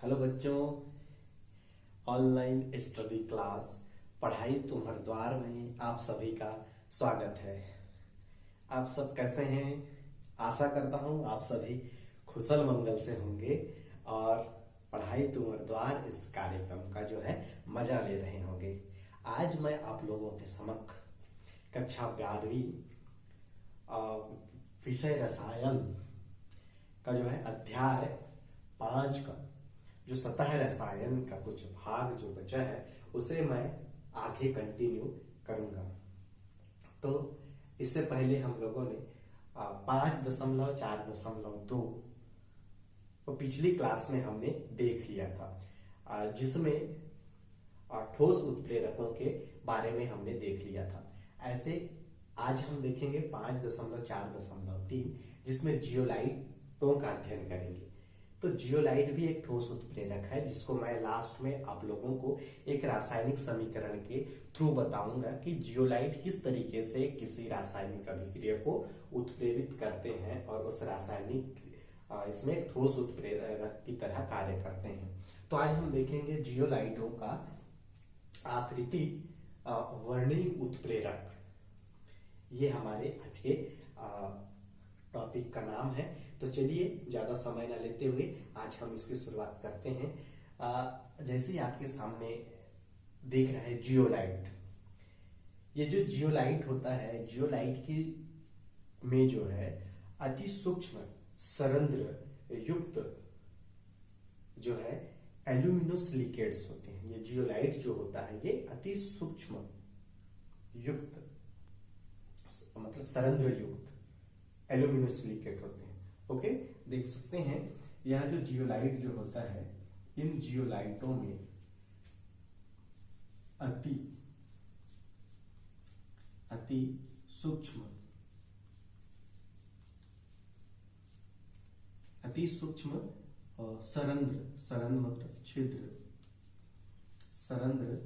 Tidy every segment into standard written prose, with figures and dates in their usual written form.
Hello बच्चों, online study class पढ़ाई तुम्हारे द्वार में आप सभी का स्वागत है। आप सब कैसे हैं? आशा करता हूं आप सभी कुशल मंगल से होंगे और पढ़ाई तुम्हारे द्वार इस कार्यक्रम का जो है मजा ले रहे होंगे। आज मैं आप लोगों के समक्ष कक्षा 12वीं विषय रसायन का जो है अध्याय 5 का जो सतह रसायन का कुछ भाग जो बचा है उसे मैं आगे कंटिन्यू करूंगा। तो इससे पहले हम लोगों ने 5.4.2 तो पिछली क्लास में हमने देख लिया था, जिसमें ठोस उत्प्रेरकों के बारे में हमने देख लिया था। ऐसे आज हम देखेंगे 5.4.3 जिसमें जियोलाइटों का अध्ययन करेंगे। तो जियोलाइट भी एक ठोस उत्प्रेरक है, जिसको मैं लास्ट में आप लोगों को एक रासायनिक समीकरण के थ्रू बताऊंगा कि जियोलाइट किस तरीके से किसी रासायनिक अभिक्रिया को उत्प्रेरित करते हैं और उस रासायनिक इसमें ठोस उत्प्रेरक की तरह कार्य करते हैं। तो आज हम देखेंगे जियोलाइटों का आकृति वर्णीय उत्प्रेरक। ये हमारे आज के टॉपिक का नाम है। तो चलिए ज्यादा समय न लेते हुए आज हम इसकी शुरुआत करते हैं। जैसे आपके सामने देख रहे हैं जियोलाइट। ये जो जियोलाइट होता है, जियोलाइट की में जो है अति सूक्ष्म सरंध्र युक्त जो है एल्यूमिनोसिलिकेट्स होते हैं। ये जियोलाइट जो होता है ये अति सूक्ष्म युक्त मतलब सरंध्र युक्त एल्यूमिनोसिलिकेट होते हैं। ओके, देख सकते हैं यह जो जियोलाइट जो होता है, इन जियोलाइटों में अति सूक्ष्म सरंध्र मतलब छिद्र सरंध्र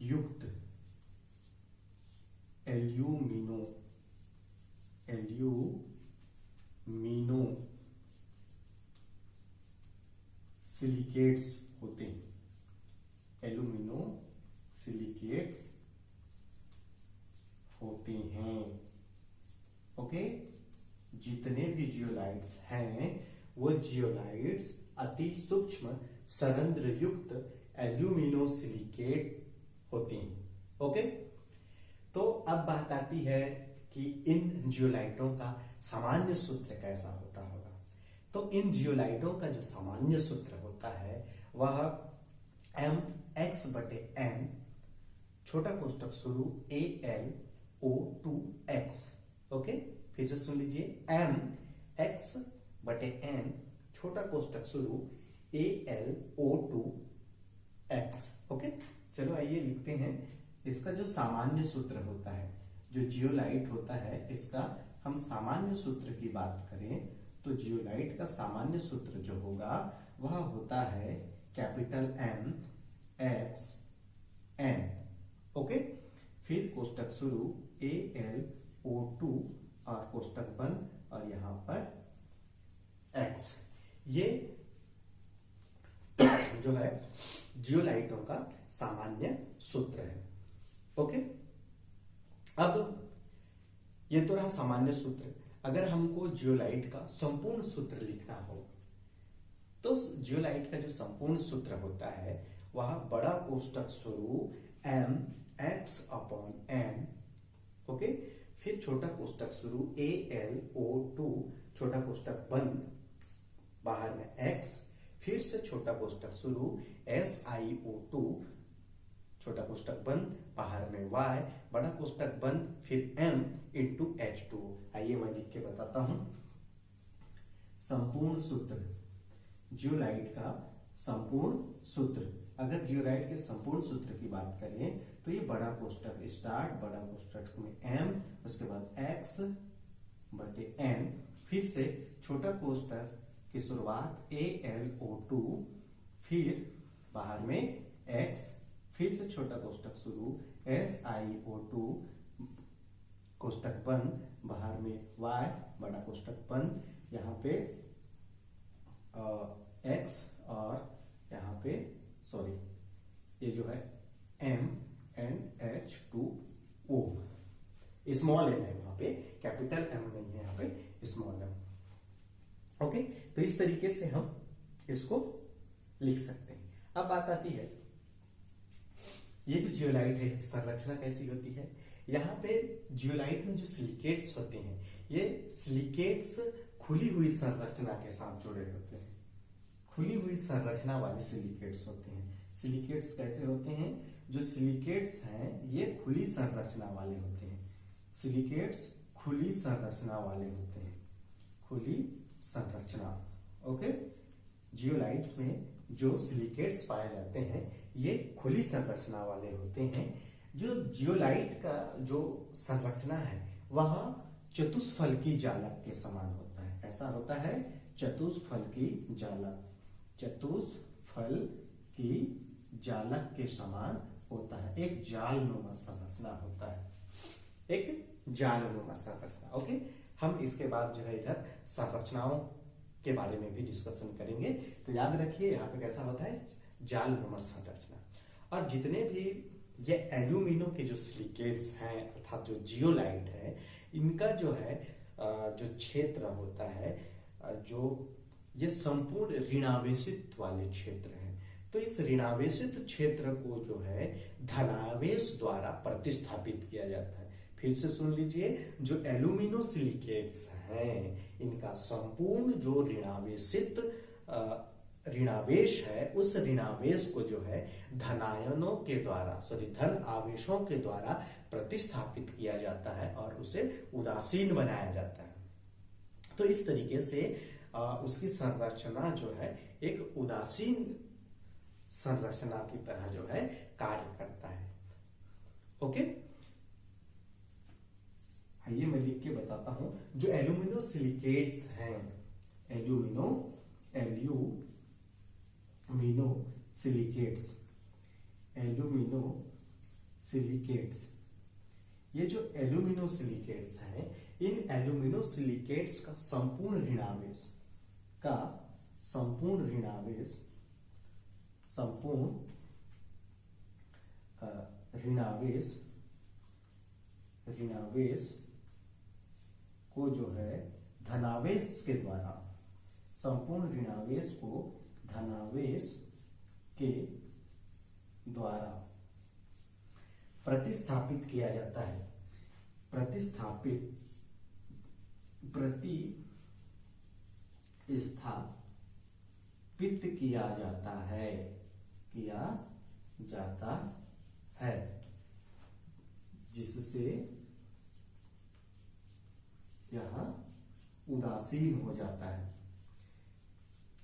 युक्त एल्यूमिनो सिलिकेट्स होते हैं। एल्यूमिनो सिलिकेट्स होते हैं। ओके, जितने भी जियोलाइट्स हैं वो जियोलाइट्स अति सूक्ष्म सरंध्र युक्त एल्यूमिनो सिलिकेट होते हैं। ओके, तो अब बात आती है कि इन जियोलाइटों का सामान्य सूत्र कैसा होता होगा। तो इन जियोलाइटों का जो सामान्य सूत्र होता है वह mx/n छोटा कोष्टक शुरू AlO2x। ओके, फिर से सुन लीजिए, mx/n छोटा कोष्टक शुरू AlO2x। ओके, चलो आइए लिखते हैं। इसका जो सामान्य सूत्र होता है, जो जियोलाइट होता है, इसका हम सामान्य सूत्र की बात करें तो जियोलाइट का सामान्य सूत्र जो होगा वह होता है capital M X N। Okay, फिर कोष्टक शुरू AlO2 और कोष्टक बंद और यहां पर X। ये जो है जियोलाइटों का सामान्य सूत्र है। ओके, अब ये तो रहा सामान्य सूत्र। अगर हमको जियोलाइट का संपूर्ण सूत्र लिखना हो तो जियोलाइट का जो संपूर्ण सूत्र होता है वह बड़ा कोष्टक शुरू mx/n। ओके, फिर छोटा कोष्टक शुरू AlO2 छोटा कोष्टक बंद बाहर में x, फिर से छोटा कोष्टक शुरू SiO2 छोटा कोष्टक बंद बाहर में y, बड़ा कोष्टक बंद, फिर m इंटू H2। आइए मैं लिख के बताता हूं। संपूर्ण सूत्र, जियोलाइट का संपूर्ण सूत्र। अगर जियोलाइट के संपूर्ण सूत्र की बात करें तो ये बड़ा कोष्टक स्टार्ट, बड़ा कोष्टक में m, उसके बाद x/n, फिर से छोटा कोष्टक की शुरुआत AlO2, फिर बाहर में x, फिर से छोटा कोष्टक शुरू SiO2 कोष्टक बंद बाहर में y, बड़ा कोष्टक बंद, यहाँ पे एक्स और यहाँ पे सॉरी ये जो है MnH2O, स्मॉल एम है वहां पे, कैपिटल एम नहीं है यहाँ पे, स्मॉल एम। ओके, तो इस तरीके से हम इसको लिख सकते हैं। अब बात आती है ये जो जियोलाइट है संरचना कैसी होती है। यहाँ पे जियोलाइट में जो सिलिकेट्स होते हैं, ये सिलिकेट्स खुली हुई संरचना के साथ जुड़े होते हैं, खुली हुई संरचना वाले सिलिकेट्स होते हैं। सिलिकेट्स कैसे होते हैं, जो सिलिकेट्स हैं ये खुली संरचना वाले होते हैं, सिलिकेट्स खुली संरचना वाले होते हैं, खुली संरचना। ओके, जियोलाइट्स में जो सिलिकेट्स पाए जाते हैं ये खुली संरचना वाले होते हैं। जो जियोलाइट का जो संरचना है वह चतुष्फलकी जालक के समान होता है। ऐसा होता है चतुष्फलकी जालक, चतुष्फल की जालक के समान होता है, एक जालनुमा संरचना होता है, एक जालनुमा संरचना। ओके, हम इसके बाद जो है इधर संरचनाओं के बारे में भी डिस्कशन करेंगे। तो याद रखिए यहाँ पे कैसा होता है, जालनुमा संरचना। और जितने भी ये एल्यूमिनो के जो सिलिकेट्स हैं अर्थात जो जियोलाइट है, इनका जो है जो क्षेत्र होता है, जो ये संपूर्ण ऋणावेशित वाले क्षेत्र हैं। तो इस ऋणावेशित क्षेत्र को जो है धनावेश द्वारा प्रतिस्थापित किया जाता है। फिर से सुन लीजिए, जो एल्यूमिनो सिलिकेट्स हैं इनका संपूर्ण जो ऋणावेश है, उस ऋणावेश को जो है धनायनों के द्वारा धन आवेशों के द्वारा प्रतिस्थापित किया जाता है और उसे उदासीन बनाया जाता है। तो इस तरीके से उसकी संरचना जो है एक उदासीन संरचना की तरह जो है कार्य करता है। ओके, आइए मैं लिख के बताता हूं। जो एल्यूमिनो सिलिकेट्स हैं, एल्यूमिनो सिलिकेट्स, एल्यूमिनो सिलिकेट्स, ये जो एल्यूमिनो सिलिकेट्स हैं, इन एल्यूमिनो सिलिकेट्स का संपूर्ण ऋणावेश को जो है धनावेश के द्वारा, संपूर्ण ऋणावेश को धनावेश के द्वारा प्रतिस्थापित किया जाता है, प्रतिस्थापित किया जाता है, जिससे यह उदासीन हो जाता है।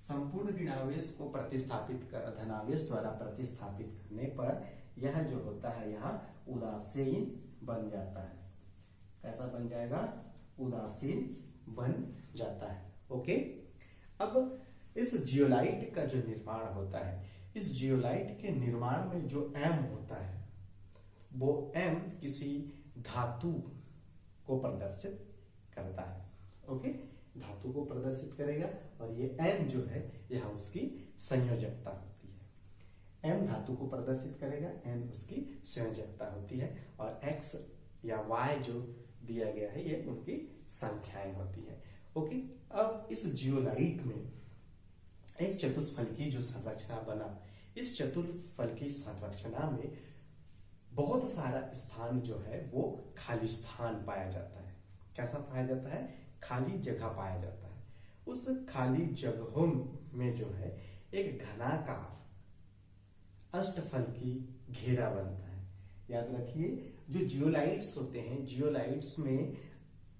संपूर्ण ऋणावेश को धनावेश द्वारा प्रतिस्थापित करने पर यह जो होता है यह उदासीन बन जाता है। कैसा बन जाएगा, उदासीन बन जाता है। ओके, अब इस जियोलाइट का जो निर्माण होता है, इस जियोलाइट के निर्माण में जो एम होता है वो एम किसी धातु को प्रदर्शित करता है। ओके, धातु को प्रदर्शित करेगा और ये एम जो है यह उसकी संयोजकता होती है। एम धातु को प्रदर्शित करेगा, एम उसकी संयोजकता होती है और एक्स या वाई जो दिया गया है ये उनकी संख्याएं होती है। ओके, अब इस जियोलाइट में एक चतुष्फलकी जो संरचना बना, इस चतुष्फलकी संरचना में बहुत सारा स्थान जो है वो खाली स्थान पाया जाता है। कैसा पाया जाता है, खाली जगह पाया जाता है। उस खाली जगहों में जो है एक घनाकार अष्टफलकी घेरा बनता है। याद रखिए, जो जियोलाइट्स होते हैं, जियोलाइट्स में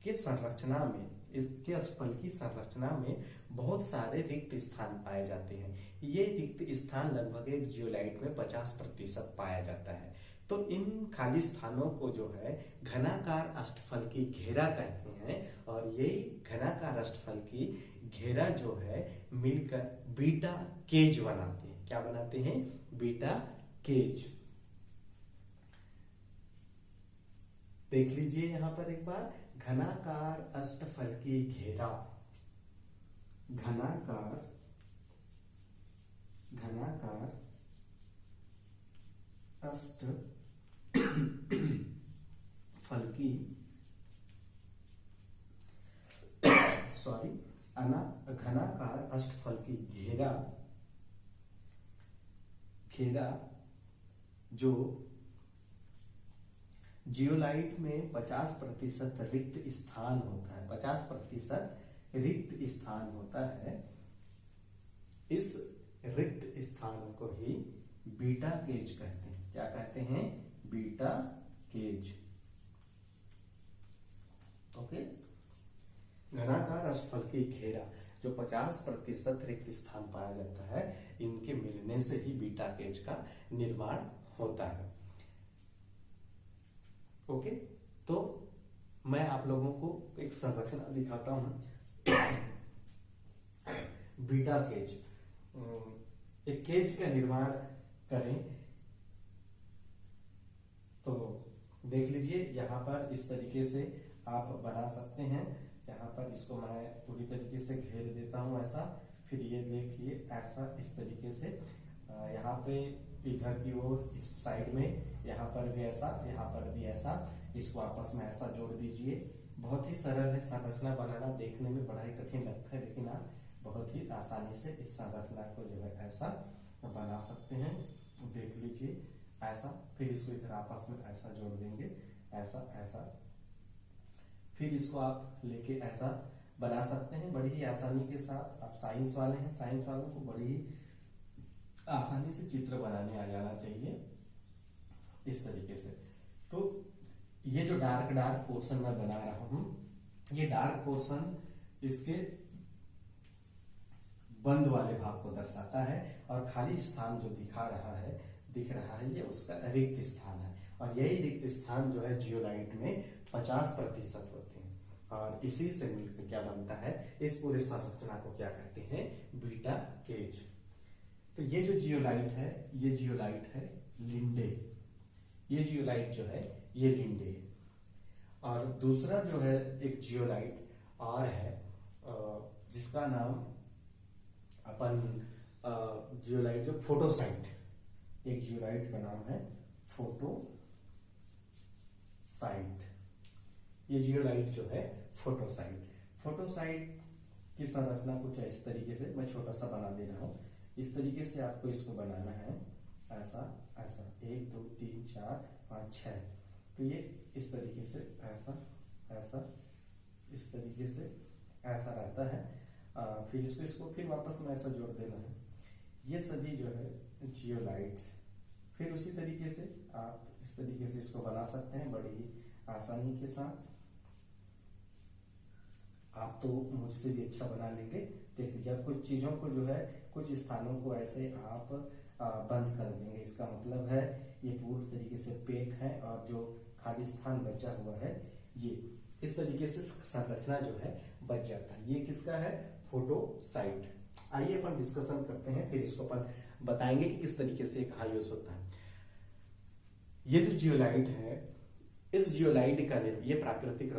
के संरचना में, इसके अष्टफलकी संरचना में बहुत सारे रिक्त स्थान पाए जाते हैं। ये रिक्त स्थान लगभग एक जियोलाइट में 50% पाया जाता है। तो इन खाली स्थानों को जो है घनाकार अष्टफलकी घेरा कहते हैं और ये घनाकार अष्टफलकी घेरा जो है मिलकर बीटा केज बनाते हैं। क्या बनाते हैं, बीटा केज। देख लीजिए यहां पर एक बार, घनाकार अष्टफलकी घेरा, घनाकार घनाकार अष्ट फलकी घनाकार अष्टफलकी घेरा जो जियोलाइट में 50% रिक्त स्थान होता है, 50% रिक्त स्थान होता है, इस रिक्त स्थान को ही बीटा केज कहते हैं। क्या कहते हैं? Beta cage. ओके। घनाकार अष्टफलकी घेरा जो 50% रिक्त स्थान पाया जाता है, इनके मिलने से ही बीटा केज का निर्माण होता है। ओके, तो मैं आप लोगों को एक संरचना दिखाता हूं। बीटा केज, एक केज का निर्माण करें तो देख लीजिए, यहाँ पर इस तरीके से आप बना सकते हैं। यहाँ पर इसको मैं पूरी तरीके से घेर देता हूँ ऐसा, फिर ये देखिए ऐसा इस तरीके से, यहाँ पे इधर की ओर इस साइड में, यहाँ पर भी ऐसा, यहाँ पर भी ऐसा, इसको आपस में ऐसा जोड़ दीजिए। बहुत ही सरल है संरचना बनाना, देखने में बड़ा ही कठिन लगता है, लेकिन आप बहुत ही आसानी से इस संरचना को जो है ऐसा बना सकते हैं। देख लीजिए ऐसा, फिर इसको इधर आपस में ऐसा जोड़ देंगे, ऐसा ऐसा, फिर इसको आप लेके ऐसा बना सकते हैं बड़ी ही आसानी के साथ। आप साइंस वाले हैं, साइंस वालों को बड़ी ही आसानी से चित्र बनाने आ जाना चाहिए इस तरीके से। तो ये जो डार्क पोर्शन मैं बना रहा हूं, ये डार्क पोर्शन इसके बंद वाले भाग को दर्शाता है, और खाली स्थान जो दिख रहा है ये उसका रिक्त स्थान है। और यही रिक्त स्थान जो है जियोलाइट में 50% होते हैं, और इसी से मिलकर क्या बनता है, इस पूरे संरचना को क्या कहते हैं? Beta cage. तो ये जो जियोलाइट है, ये जियोलाइट है लिंडे, ये जियोलाइट जो है ये लिंडे। और दूसरा जो है एक जियोलाइट और है, जिसका नाम अपन जियोलाइट जो फोटोसाइट, एक जियोलाइट का नाम है फोटोसाइट। ये जियोलाइट जो है फोटोसाइट की संरचना कुछ इस तरीके से, मैं छोटा सा बना दे रहा हूं। इस तरीके से आपको इसको बनाना है, ऐसा ऐसा, 1 2 3 4 5 6। तो ये इस तरीके से ऐसा ऐसा, इस तरीके से ऐसा रहता है। फिर इसको फिर वापस में ऐसा जोड़ देना है। ये सभी जो है जियोलाइट्स। फिर उसी तरीके से आप इस तरीके से इसको बना सकते हैं बड़ी ही आसानी के साथ। आप तो मुझसे भी अच्छा बना लेंगे। देख लीजिए, आप कुछ चीजों को जो है, कुछ स्थानों को ऐसे आप बंद कर देंगे, इसका मतलब है ये पूरी तरीके से पैक है, और जो खाली स्थान बचा हुआ है ये इस तरीके से संरचना जो है बच जाता है। ये किसका है? फोटोसाइट। आइए अपन डिस्कशन करते हैं, फिर इसको अपन बताएंगे कि किस तरीके से कहाँ यूज होता है। ये जो जियोलाइट है, इस जियोलाइट का ये प्राकृतिक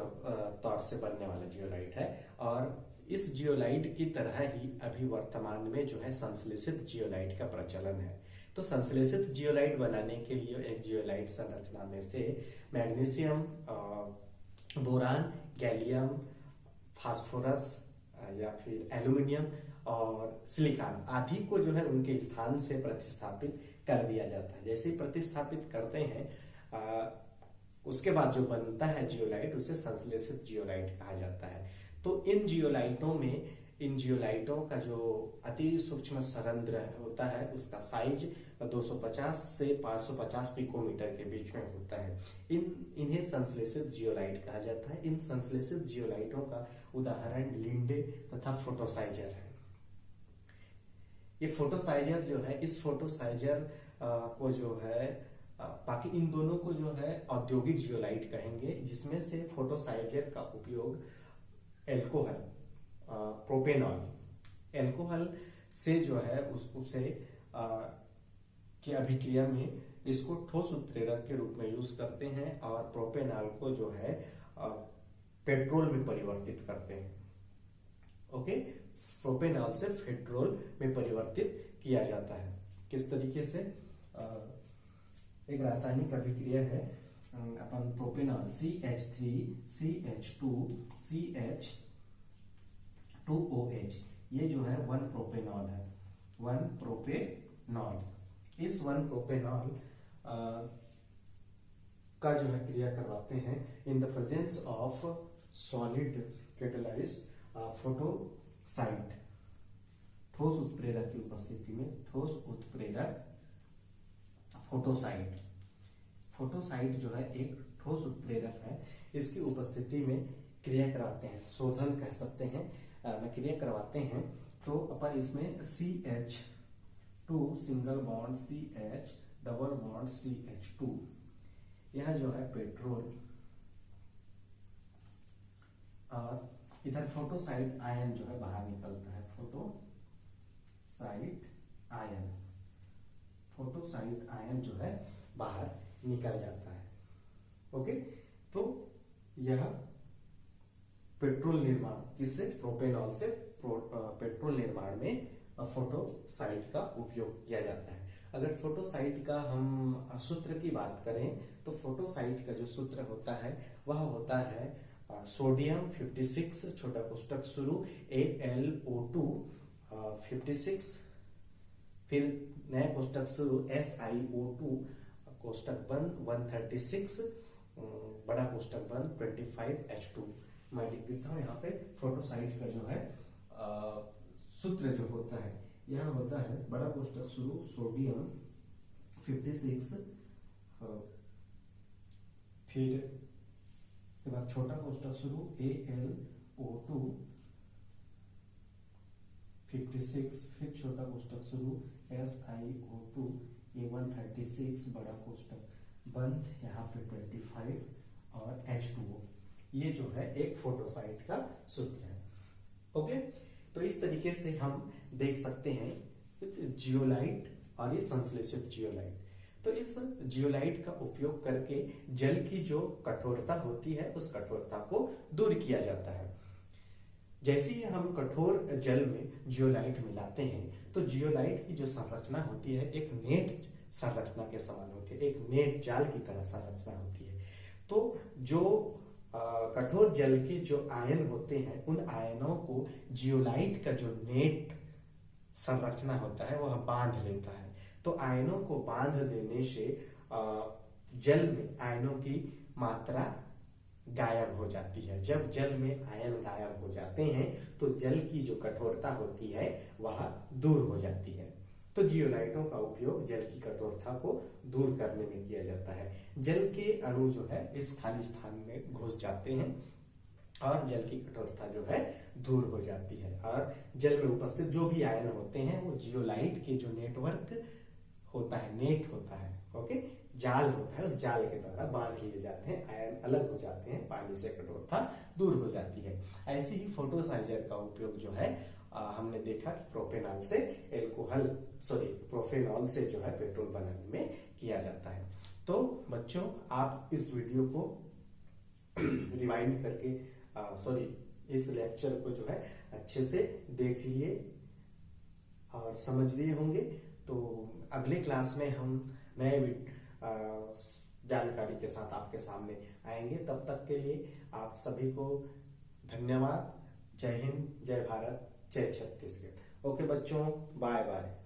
तौर से बनने वाला जियोलाइट है, और इस जियोलाइट की तरह ही अभी वर्तमान में जो है संश्लेषित जियोलाइट का प्रचलन है। तो संश्लेषित जियोलाइट बनाने के लिए एक जियोलाइट संरचना में से मैग्नीशियम, बोरान, गैलियम, फास्फोरस या फिर एल्यूमिनियम और सिलिकॉन आदि को जो है उनके स्थान से प्रतिस्थापित कर दिया जाता है। जैसे ही प्रतिस्थापित करते हैं, उसके बाद जो बनता है जियोलाइट, उसे संश्लेषित जियोलाइट कहा जाता है। तो इन जियोलाइटों का जो अति सूक्ष्म सरंध्र होता है, उसका साइज 250 से 550 पिकोमीटर के बीच में होता है। इन्हें संश्लेषित जियोलाइट कहा जाता है। इन संश्लेषित जियोलाइटों का उदाहरण लिंडे तथा फोटोसाइजर है। ये फोटोसाइजर जो है, इस फोटोसाइजर को जो है, बाकी इन दोनों को जो है औद्योगिक जियोलाइट कहेंगे, जिसमें से फोटोसाइजर का उपयोग एल्कोहल, प्रोपेनॉल, एल्कोहल से जो है उसे की अभिक्रिया में इसको ठोस उत्प्रेरक के रूप में यूज करते हैं, और प्रोपेनॉल को जो है पेट्रोल में परिवर्तित करते हैं। ओके, प्रोपेनॉल से पेट्रोल में परिवर्तित किया जाता है। किस तरीके से? एक रासायनिक अभिक्रिया है, अपन प्रोपेनॉल CH3CH2CH2OH, ये जो है 1 प्रोपेनॉल है, 1 प्रोपेनॉल। इस 1 प्रोपेनॉल का जो है क्रिया करवाते हैं in the presence of solid catalysed फोटोसाइट, ठोस उत्प्रेरक की उपस्थिति में, ठोस उत्प्रेरक फोटोसाइट। फोटोसाइट जो है एक ठोस उत्प्रेरक है, इसकी उपस्थिति में क्रिया करवाते हैं, शोधन कह सकते हैं, क्रिया करवाते हैं। तो अपन इसमें CH2 single bond CH double bond CH2, यह जो है पेट्रोल, और इधर फोटोसाइट आयन जो है बाहर निकलता है, फोटोसाइट आयन जो है बाहर निकल जाता है। ओके, तो यह पेट्रोल निर्माण किससे? प्रोपेनॉल से पेट्रोल निर्माण में फोटोसाइट का उपयोग किया जाता है। अगर फोटोसाइट का हम सूत्र की बात करें तो फोटोसाइट का जो सूत्र होता है वह होता है सोडियम 56 छोटा कोष्टक शुरू AlO2 56, फिर नया कोष्टक शुरू SiO2 कोष्टक बंद 136, बड़ा कोष्टक बंद 25H2। मैं लिख देता हूं यहाँ पे फोटोसाइट का जो है सूत्र जो होता है, यह होता है बड़ा कोष्टक शुरू सोडियम 56, फिर इसके बाद छोटा कोष्टक शुरू AlO2 56, फिर छोटा कोष्टक शुरू SiO2 ये 136, बड़ा कोष्टक बंद यहाँ पे 25 और H2O, ये जो है एक फोटोसाइट का सूत्र है। ओके, तो इस तरीके से हम देख सकते हैं जियोलाइट और ये संश्लेषित जियोलाइट। तो इस जियोलाइट का उपयोग करके जल की जो कठोरता होती है उस कठोरता को दूर किया जाता है। जैसे ही हम कठोर जल में जियोलाइट मिलाते हैं तो जियोलाइट की जो संरचना होती है एक नेट संरचना के समान होती है, एक नेट जाल की तरह संरचना होती है। तो जो कठोर जल के जो आयन होते हैं उन आयनों को जियोलाइट का जो नेट संरचना होता है वह बांध लेता है। तो आयनों को बांध देने से जल में आयनों की मात्रा गायब हो जाती है। जब जल में आयन गायब हो जाते हैं तो जल की जो कठोरता होती है वह दूर हो जाती है। तो जियोलाइटों का उपयोग जल की कठोरता को दूर करने में किया जाता है। जल के अणु जो है इस खाली स्थान में घुस जाते हैं और जल की कठोरता जो है दूर हो जाती है, और जल में उपस्थित जो भी आयन होते हैं वो जियोलाइट के जो नेटवर्क होता है, नेट होता है, ओके, जाल होता है, उस जाल के द्वारा बांध लिए जाते हैं, आयन अलग हो जाते हैं, पानी से कठोरता दूर हो जाती है। ऐसे ही फोटोसाइजर का उपयोग जो है हमने देखा कि प्रोपेनॉल से जो है पेट्रोल बनाने में किया जाता है। तो बच्चों, आप इस वीडियो को रिवाइंड करके इस लेक्चर को जो है अच्छे से देख लिए और समझ लिए होंगे। तो अगले क्लास में हम नए जानकारी के साथ आपके सामने आएंगे। तब तक के लिए आप सभी को धन्यवाद। जय हिंद, जय भारत, जय छत्तीसगढ़। ओके बच्चों, बाय बाय।